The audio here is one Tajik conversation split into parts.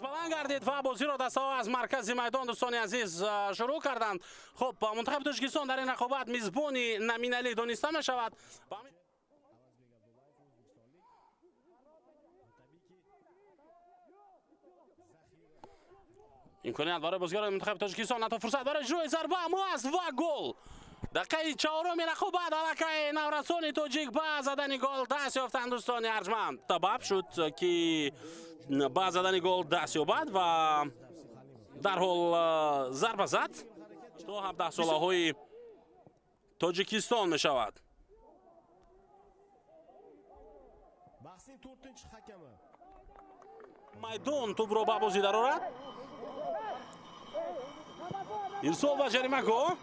баланд гардид ва бозиро дастаҳо аз маркази майдон дӯстони азиз шурӯъ карданд. Хуб, мунтахаби Тоҷикистон дар ин рақобат мизбони номиналӣ дониста мешавад. имконият барои бозигарони мунтахаби Тоҷикистон, ҳатто фурсат барои иҷрои зарба ҳам аст ва гол. Дақиқаи 4-уми рақобат аллакай наврасони тоҷик ба задани гол даст ёфтанд дӯстони арҷманд. Сабаб шуд ки ба задани гол даст ёбад ва дарҳол зарба зад. То 17 солаҳои Тоҷикистон мешавад. Майдон тӯбро ба бозӣ дарорад. ирсол ба ҷаримагоҳ.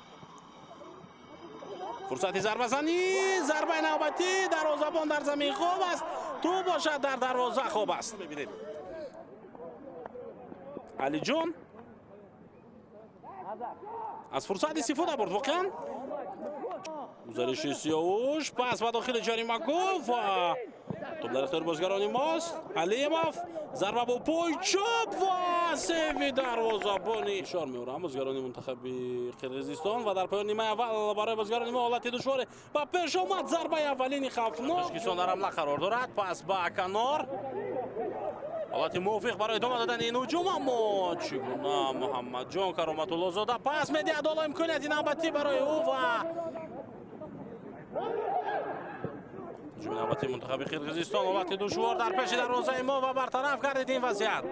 фурсати зарбазанӣ, зарбаи навбатӣ, дарвозабон дар замин хоб аст. Ту бошад дар дарвоза хоб аст. Бибинед. Алиҷон аз фурсат истифода бурд воқеан. гузариши Сиёвуш, пас ба дохили ҷаримагоҳ ва топ дар ихтиёри бозигарони мост. Алиевов зарба бо пой чоп ва сейви дарвозабони ишор меорам бозигарони мунтахаби Қирғизистон ва дар поёни нимаи аввал барои бозигарони мо ҳолати душворе ба пеш омад. Зарбаи аввалини хавфнок. Тоҷикистон дар ҳамла қарор дорад. Пас ба Канор. ҳолати мувофиқ барои идома додани ин ҳуҷум, аммо чӣ гуна Муҳаммадҷон Кароматуллозода пас медиҳад ҳоло имконияти навбатӣ барои ӯ ва ҳуҷуми навбати мунтахаби Қирғизистон ҳолати душвор дар пеши дарвозаи мо ва бартараф гардид ин вазъият.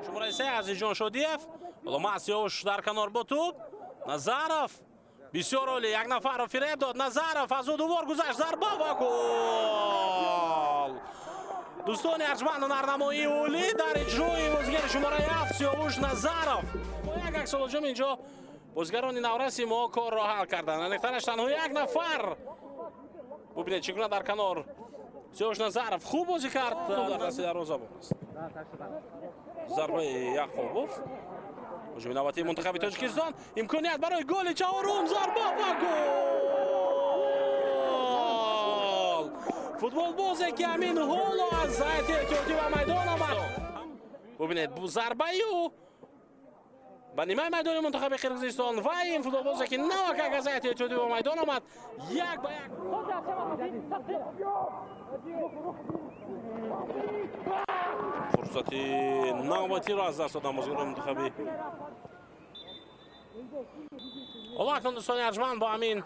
шумораи 3 Азизҷон Шодиев, ҳоло Масиёвуш дар канор бо тӯб. Назаров бисёр олӣ, як нафарро фиреб дод. Назаров аз ӯ дувор гузашт, зарба ва гол. дӯстони арҷманд ҳунарнамоии олӣ дар иҷрои бозигари шумораи 7 Сиёвуш Назаров. бо як аксолоҷом инҷо бозигарони навраси мо корро ҳал карданд. анехтанаш танҳо як нафар. бубинед чӣ гуна дар канор Сиёвуш Назаров хуб бозӣ кард. дар дасти дарвозабон аст. зарбаи Яқубов. ҳуҷуми навбатии мунтахаби Тоҷикистон. имконият барои голи 4-ум. Зарба ва гол. футболбозе ки ҳамин ҳоло аз ҳайати эҳтиётӣ ба майдон омад. бубинед зарбаи ӯ ба нимаи майдони мунтахаби Қирғизистон ва ин футболбозе ки навакак аз ҳайати эҳтиётӣ ба майдон омад. 1-1. фурсати навбатиро аз даст доданд бозигарони мунтахаби. ҳоло акнун дӯстони арҷманд бо ҳамин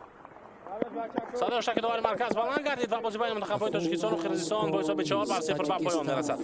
садои штакидовари марказ баланд гардид ва бозӣ байни мунтахабҳои Тоҷикистону Қирғизистон бо ҳисоби 4-0 ба поён мерасад.